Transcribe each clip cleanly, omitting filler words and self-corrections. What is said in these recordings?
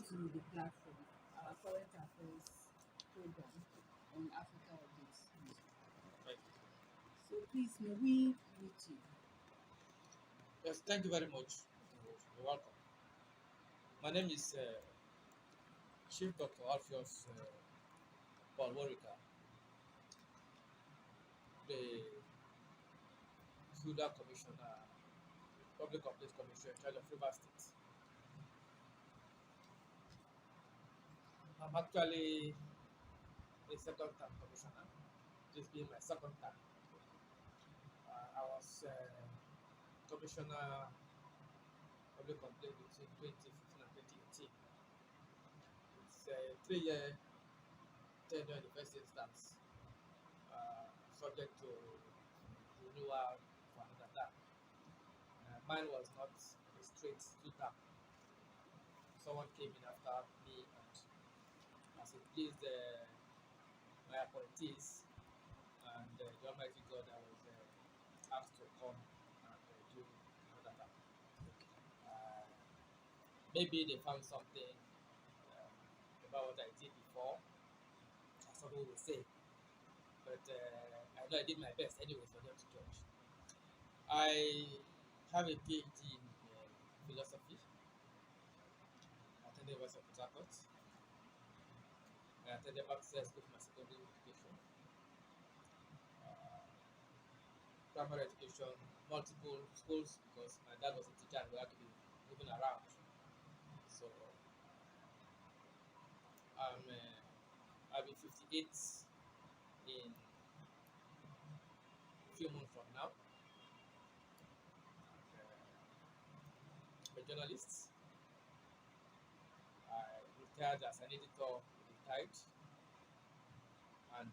to the platform, our current affairs program on Africa Updates newspaper. Right. So please, may we meet you? Yes, thank you very much. You're welcome. My name is Chief Dr. Alpheaus Paul-Worika, the Federal Commissioner, Public Complaints Commissioner in charge of Rivers State. I'm actually a second term commissioner, this being my second term. I was Commissioner Public Complaint between 2015 and 2018. It's a 3-year tenure in the first instance, subject to renewal for another term. Mine was not a straight two-term. Someone came in after me, and as it pleased my appointees and the Almighty God, I was asked to come and do another term. Uh, Maybe they found something about what I did before, as some people will say, but I know I did my best anyway for them to judge. I have a PhD in philosophy. I attended University of Port Harcourt. I attended Access School for my secondary education, uh, primary education, multiple schools because my dad was a teacher and we had to be moving around. So I'll be 58 in a few months from now. I'm a journalist. I retired as an editor with the Tide and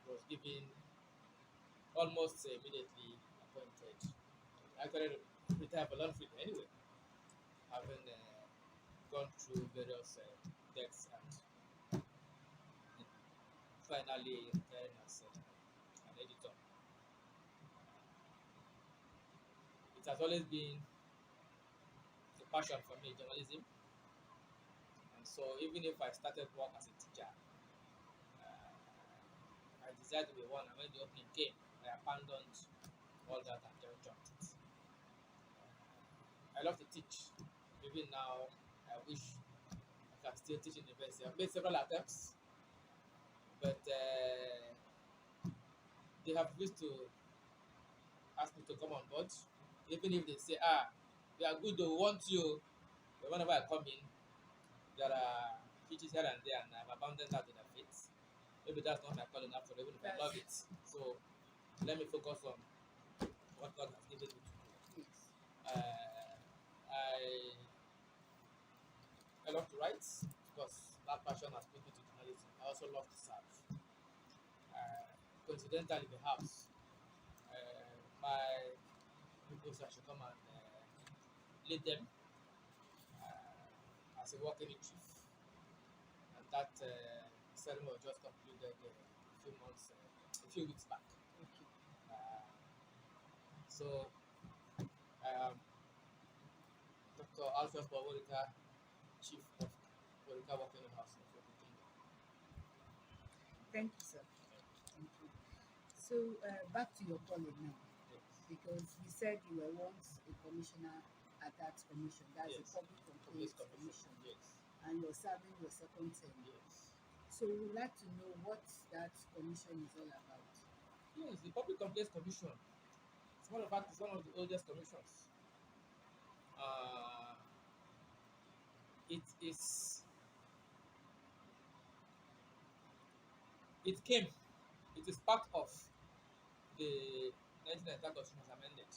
was given almost immediately appointed. I actually retired voluntarily anyway, having gone through various decks and finally retiring as an editor. It has always been a passion for me, journalism, and so even if I started work as a teacher, uh, I decided to be one. And when the opening came, I abandoned all that and just jumped it. I love to teach. Even now, I wish I can still teach in university. I've made several attempts, but they have used to ask me to come on board. Even if they say, we are good, they want you. But whenever I come in, there are pitches here and there, and I've abandoned that to their fate. Maybe that's not my calling after all, even if I love it. So let me focus on what God has given me to do. Yes. Uh, I I love to write because that passion has put me to journalism. I also love to serve. Uh, Coincidentally, perhaps my people say I should come and lead them as a working chief, and that ceremony was just concluded a few months, a few weeks back. Okay. Uh, so I am Dr. Alpheaus Paul-Worika, chief of Worika Working House of the Kingdom. Thank you, sir. Thank you. So back to your calling now, Yes. because you said you were once a commissioner at that commission. That's Yes. the Public Police Complaints Commission. Commission, Yes. and you're serving your second term now. Yes. So we would like to know what that commission is all about. Yes, the Public Complaints Commission. As a matter of fact, it's one of the oldest commissions. Uh, it is. It came. It is part of the 1995 Constitution as amended.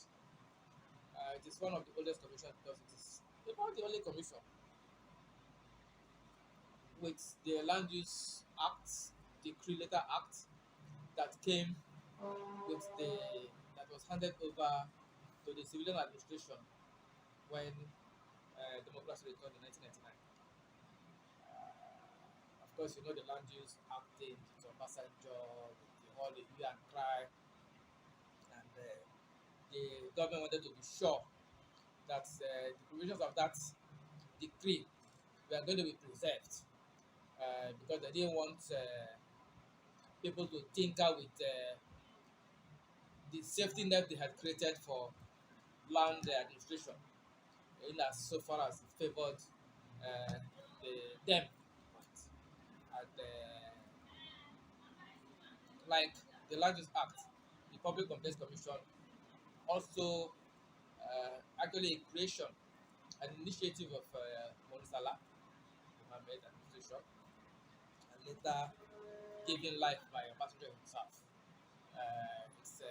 It is one of the oldest commissions because it is about the only commission with the Land Use Act, the Decree Later Act, that came with the that was handed over to the civilian administration when democracy returned in 1999. Of course, you know the Land Use Act thing, it's Obasanjo, all the hue and cry, and the government wanted to be sure that the provisions of that decree were going to be preserved because they didn't want people to tinker with the safety net they had created for land administration, in as so far as it favored uh, them. And like the Land Use Act, the Public Complaints Commission also actually a creation, an initiative of Monisala, the Mohammed administration, and later given life by Ambassador himself. It's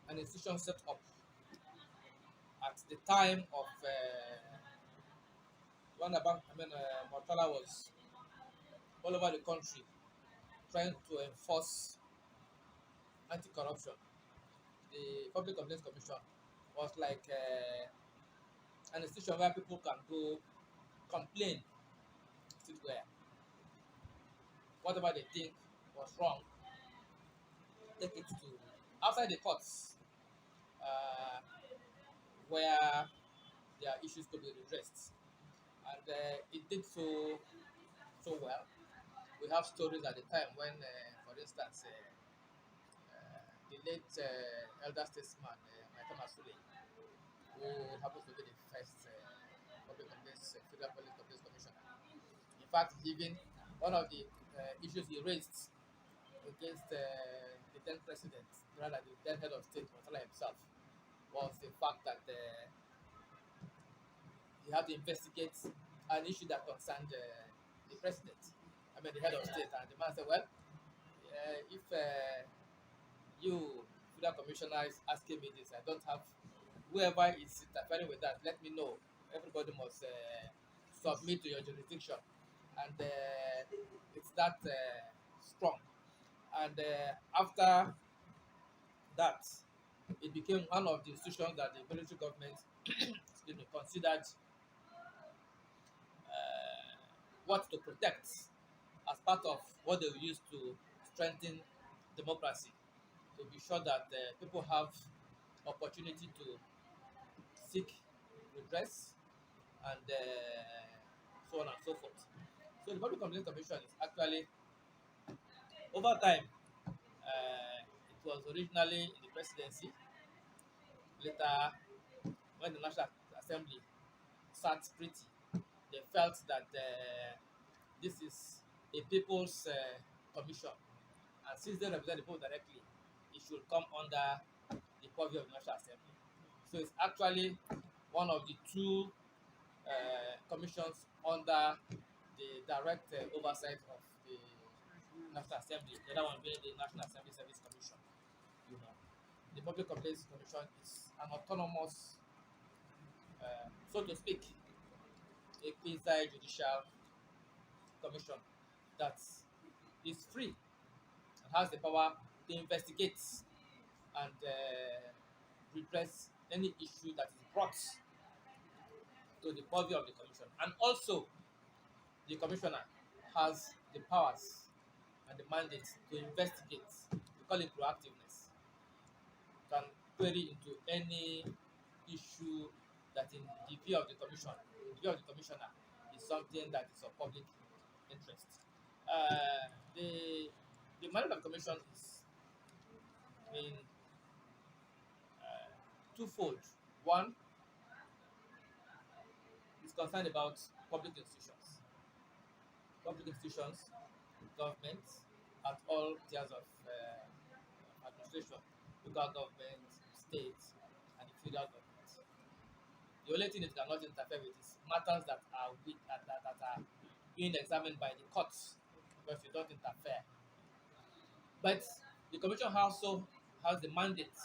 an institution set up at the time of when Mortala was all over the country trying to enforce anti-corruption. The Public Complaints Commission was like an institution where people can go complain, sit where whatever they think was wrong, take it to outside the courts, uh, where there are issues to be redressed. And it did so well. We have stories at the time when, for instance, the late elder statesman, Maitama Sule, who happens to be the first public complaints, federal public complaints commissioner. In fact, even one of the issues he raised against the then president, rather the then head of state, Murtala himself, was the fact that he had to investigate an issue that concerned the president, the head of state. And the man said, well, if you, federal commissioner, is asking me this, I don't have, whoever is interfering with that, let me know. Everybody must submit to your jurisdiction. And it's that strong. And after that, it became one of the institutions that the military government considered what to protect as part of what they will use to strengthen democracy, to be sure that people have opportunity to seek redress and so on and so forth. So the Public Complaints Commission is actually, over time, it was originally in the presidency. Later, when the National Assembly sat pretty, they felt that this is a people's commission, and since they represent the people directly, it should come under the purview of the National Assembly. So it's actually one of the two commissions under the direct oversight of the National Assembly. The other one being the National Assembly Service Commission. You know, the Public Complaints Commission is an autonomous, so to speak, a quasi judicial commission that is free and has the power to investigate and redress any issue that is brought to the purview of the commission. And also, the commissioner has the powers and the mandate to investigate. We call it proactiveness. Can query into any issue that, in the view of the commission, in the view of the commissioner, is something that is of public interest. Uh, the the mandate of the commission is in twofold. One is concerned about public institutions, government at all tiers of administration, local government, state, and the federal government. The only thing it cannot interfere with is matters that are that are being examined by the courts, because you don't interfere. But the commission also has the mandate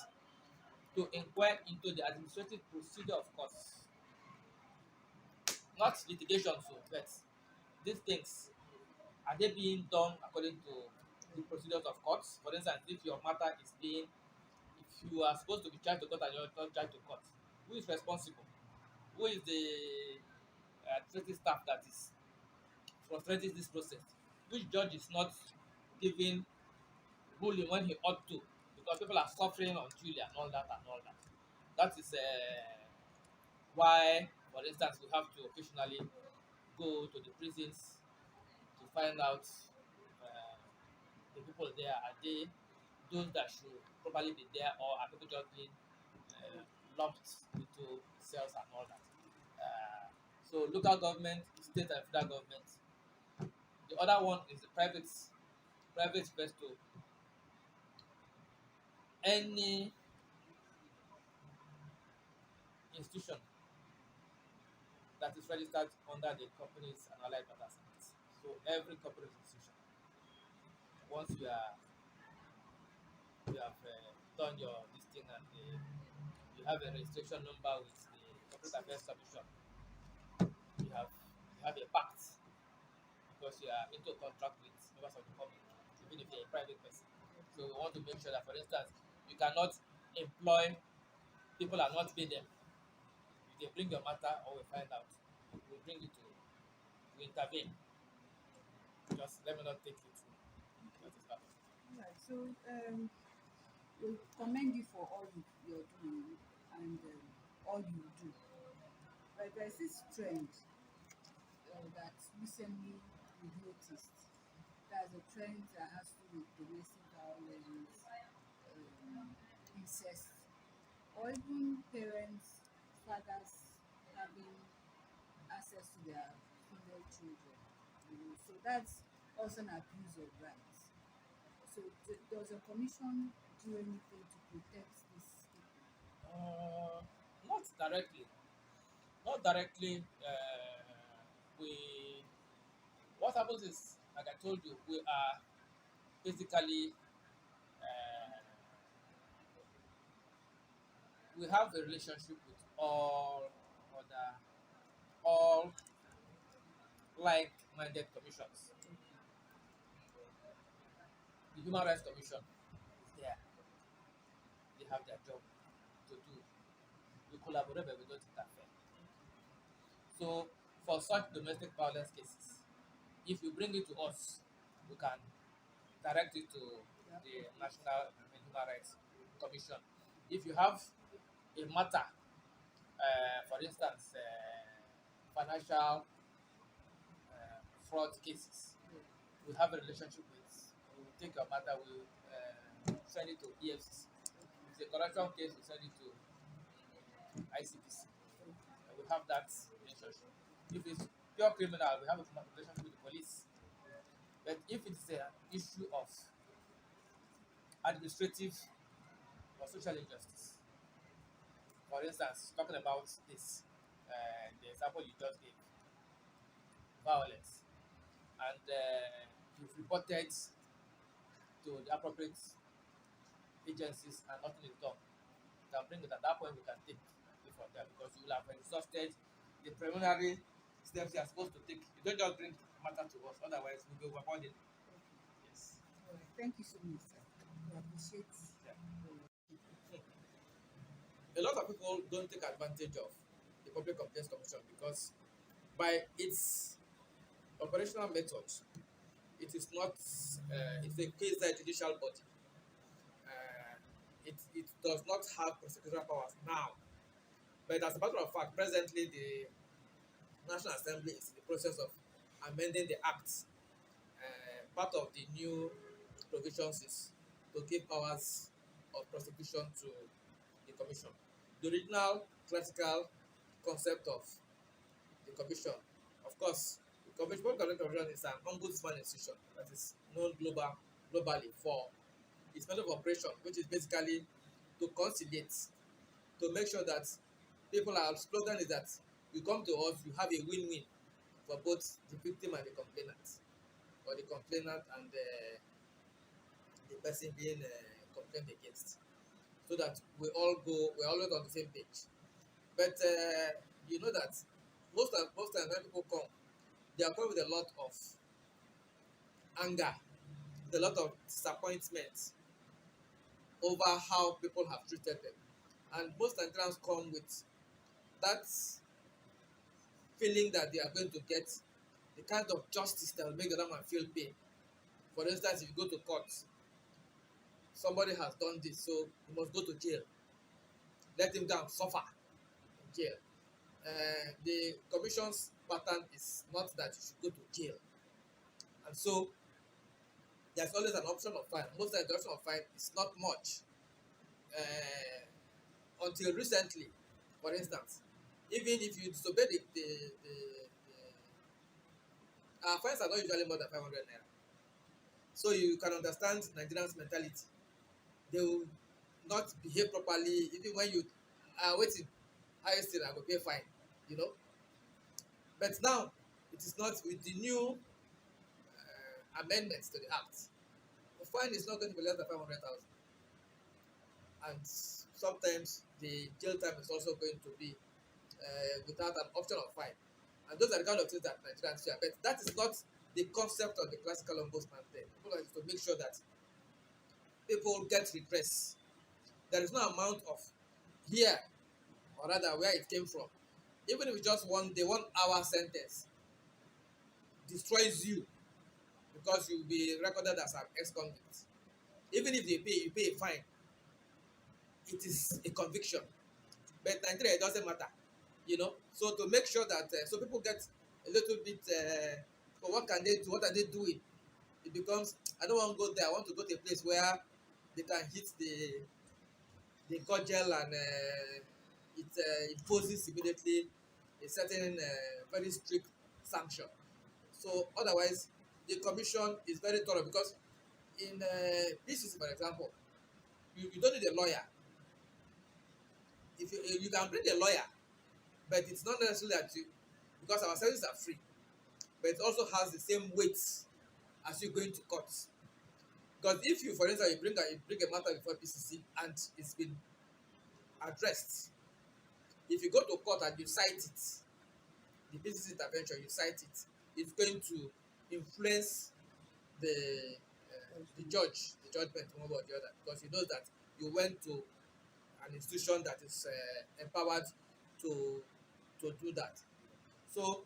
to inquire into the administrative procedure of courts, not litigation, so but these things, are they being done according to the procedures of courts? For instance, if your matter is being, if you are supposed to be charged to court and you're not charged to court, who is responsible? Who is the administrative staff that is frustrating this process? Which judge is not giving ruling when he ought to, because people are suffering unduly and all that and all that. That is why For instance, we have to occasionally go to the prisons to find out uh, the people there, are they those that should probably be there, or are people just being uh, lumped into cells and all that. So local government, state and federal government. The other one is the private first to any institution that is registered under the Companies and Allied Matters Act. So every corporate institution, once you have done your this thing, and you have a registration number with the Corporate Affairs Commission, you have a pact, because you are into a contract with members of the public, even if you're a private person. So we want to make sure that, for instance, you cannot employ people and not pay them. If they bring your matter or we find out, we bring it to intervene. Just let me not take it. That is part of it. Right. So we commend you for all you're doing and all you do. But there's this trend that recently we've noticed. There's a trend that has to do with domestic violence, incest, or even parents, fathers having access to their female children. So that's also an abuse of rights. So does your commission do anything to protect these people? Uh, Not directly. Not directly. We What happens is, like I told you, we are basically uh, we have a relationship with other all like-minded commissions. The Human Rights Commission is there; they have their job to do. We collaborate, but we don't interfere. So, for such domestic violence cases, if you bring it to us, we can direct it to Yeah. the National Human Rights Commission. If you have a matter, for instance, financial fraud cases, Yeah. we have a relationship with. We will take your matter, we will send it to EFCC. If it's a corruption case, we send it to ICPC. Okay. We have that relationship. If it's pure criminal, we have a relationship with the police. But if it's an issue of administrative or social injustice, for instance, talking about this, the example you just gave, violence, and you've reported to the appropriate agencies and nothing is done, you can bring it at that point. We can take it from there, because you will have exhausted the preliminary steps you are supposed to take. You don't just bring matter to us, otherwise we'll be overburdened. Okay. Yes. All right. Thank you so much, sir. We appreciate Yeah. your A lot of people don't take advantage of the Public Complaints Commission, because by its operational methods, it is not, it's a quasi judicial body. It does not have prosecutorial powers now. But as a matter of fact, presently the National Assembly is in the process of amending the Act. Part of the new provisions is to give powers of prosecution to the Commission. The original classical concept of the Commission, of course, the Public Commission is an ombudsman institution that is known globally for its method of operation, which is basically to conciliate, to make sure that people, our slogan is that you come to us, you have a win-win for both the victim and the complainant, or the complainant and the person being complained against, so that we're always on the same page. But you know that most times when people come, they are coming with a lot of anger, with a lot of disappointment over how people have treated them. And most Nigerians come with that feeling that they are going to get the kind of justice that will make the other man feel pain. For instance, if you go to court, somebody has done this, so you must go to jail. Let him go and suffer in jail. the commission's pattern is not that you should go to jail, and so there's always an option of fine. Most times the option of fine is not much. Until recently, for instance, even if you disobey the fines are not usually more than 500 naira. So you can understand Nigerians' mentality. They will not behave properly even when you are waiting. How you still I go pay fine, you know. But now it is not with the new amendments to the act. The fine is not going to be less than 500,000, and sometimes the jail time is also going to be without an option of fine. And those are the kind of things that Nigerians fear. But that is not the concept of the classical ombudsman thing. People are to make sure that people get redress. There is no amount of here, or rather where it came from. Even if it's just the 1 hour sentence destroys you because you'll be recorded as an ex-convict. Even if you pay a fine, it is a conviction. But Nigeria, it doesn't matter, you know. So to make sure that so people get a little bit, well, what can they do? What are they doing? It becomes, I don't want to go there. I want to go to a place where they can hit the goggle and it imposes immediately a certain very strict sanction. So otherwise, the commission is very thorough because in PCC, for example, you don't need a lawyer. If you can bring a lawyer, but it's not necessarily that you, because our services are free, but it also has the same weight as you going to court. Because if you, for instance, you bring a matter before PCC and it's been addressed, if you go to court and you cite it, the PCC intervention, you cite it, it's going to influence the judge, the judgment one way or the other, because he knows that you went to an institution that is empowered to do that. So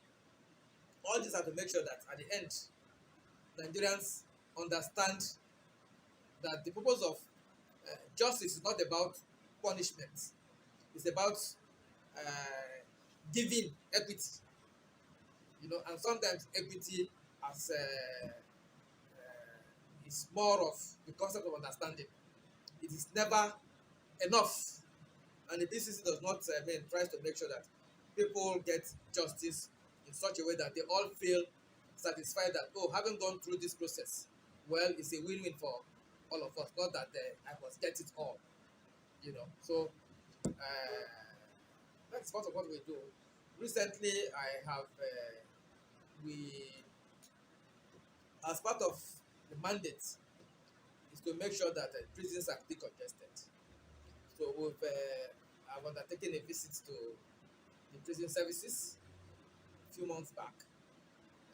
all these are to make sure that at the end, Nigerians understand that the purpose of justice is not about punishment. It's about uh, giving equity, you know, and sometimes equity as is more of the concept of understanding. It is never enough, and the BCC does not tries to make sure that people get justice in such a way that they all feel satisfied that, oh, having gone through this process, well, it's a win-win for all of us. Not that I must get it all, you know. So that's part of what we do. Recently, I have we as part of the mandate is to make sure that prisons are decongested. So I've undertaken a visit to the prison services a few months back.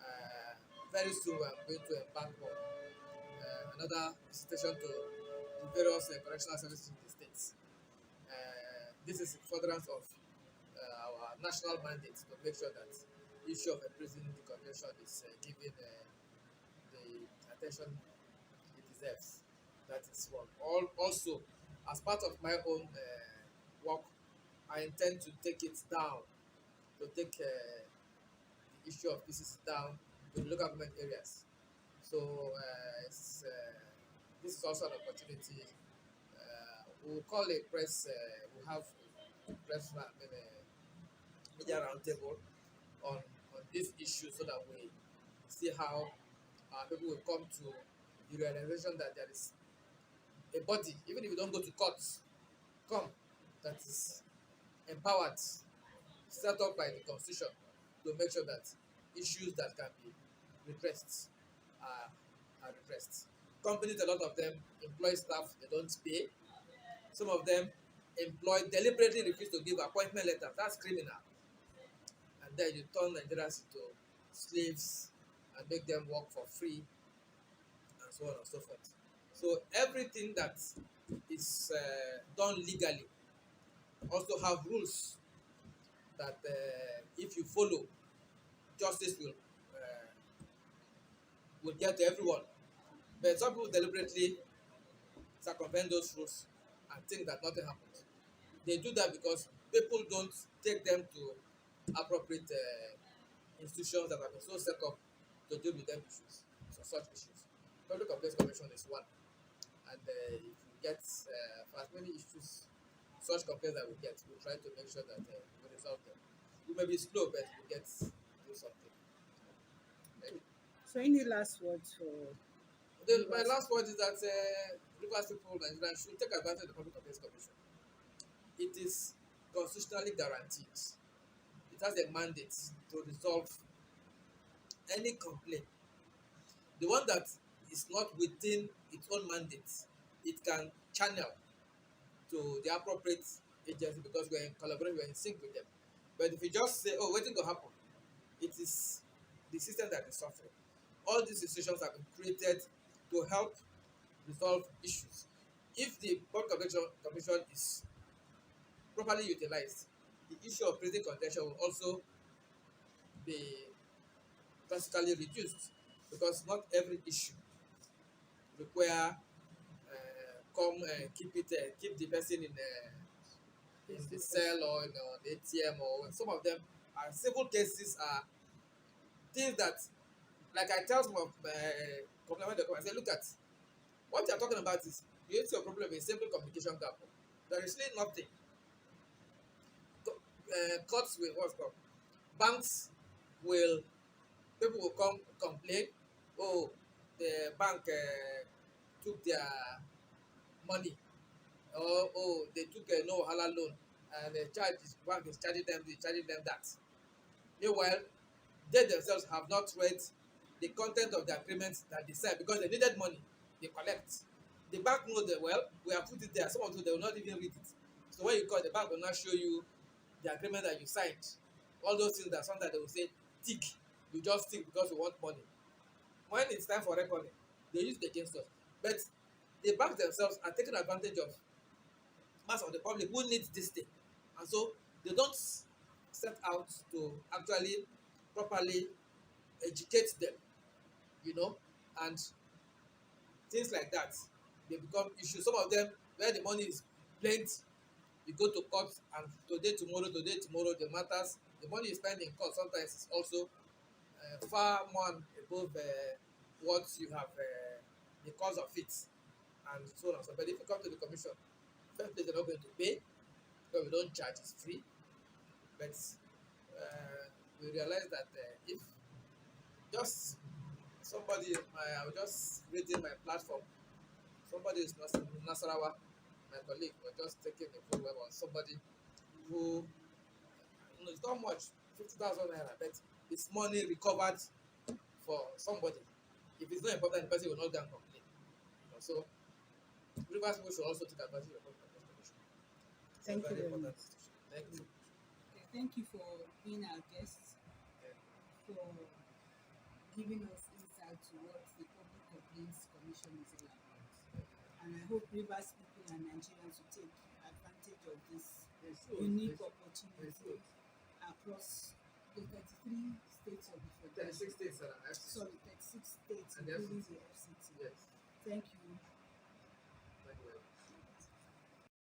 Uh, Very soon I'm going to embark on another visitation to the various correctional services in the states. This is in furtherance of our national mandate to make sure that the issue of a prison decongestion is given the attention it deserves. That is one. Also, as part of my own work, I intend to take it down, to take the issue of pieces down to the local government areas. So this is also an opportunity. We'll call a press, we'll have a press media roundtable on this issue so that we see how people will come to the realization that there is a body, even if you don't go to court, come, that is empowered, set up by the constitution to make sure that issues that can be redressed are redressed. Companies, a lot of them employ staff they don't pay. Some of them deliberately refuse to give appointment letters. That's criminal. And then you turn Nigerians into slaves and make them work for free and so on and so forth. So everything that is done legally also have rules that if you follow, justice will get to everyone. But some people deliberately circumvent those rules and think that nothing happens. They do that because people don't take them to appropriate institutions that have been so set up to deal with them issues, so such issues. Public Complaints Commission is one, and if you get for as many issues, such complaints that we get, we try to make sure that we resolve them. We may be slow, but we get do something. Thank you. So any last words for My Rivers? last word is that Rivers people, Nigerians should take advantage of the Public Complaints Commission. It is constitutionally guaranteed. It has a mandate to resolve any complaint. The one that is not within its own mandate, it can channel to the appropriate agency because we're in collaboration, we're in sync with them. But if you just say, oh, waiting to happen, it is the system that is suffering. All these institutions have been created to help resolve issues. If the Public Commission is properly utilized, the issue of prison contention will also be drastically reduced because not every issue require keep the person in the cell or in the ATM, or some of them are civil cases are things that, like I tell some of complement the comment, I say, look at what you're talking about is you your problem is simple communication gap. There is really nothing. Courts will what's called banks will people will come complain, oh, the bank took their money, or oh, they took a no halal loan and the bank is charging them that. Meanwhile, they themselves have not read the content of the agreement that they signed because they needed money. They collect. The bank knows that, well, we have put it there. Some of them they will not even read it. So when you call, the bank will not show you the agreement that you signed. All those things that sometimes they will say, tick. You just tick because you want money. When it's time for reckoning, they use it against us. But the banks themselves are taking advantage of mass of the public who needs this thing. And so they don't set out to actually properly educate them, you know, and things like that. They become issues. Some of them, where the money is plenty, you go to court and today, tomorrow, the matters, the money you spend in court sometimes is also far more above what you have, the cause of it, and so on and so. But if you come to the commission, first place they're not going to pay because we don't charge, it's free. But we realize that if just somebody, I was just reading my platform, somebody is Nasarawa, my colleague, was just taking a full web on somebody who, it's not much, 50,000 naira, but it's money recovered for somebody. If it's not important, the person will not go and complain. So, Rivers people should also take advantage of public commission. It's a Thank you very very important much. institution. Thank you. Okay, thank you for being our guest, for giving us insight to what the Public Complaints Commission is all about. And I hope Rivers people and Nigerians will take advantage of this unique opportunity across the 33 states of the federation. 36 states, Sorry, 36 states, and the including FCT. the FCT. Yes. Thank you.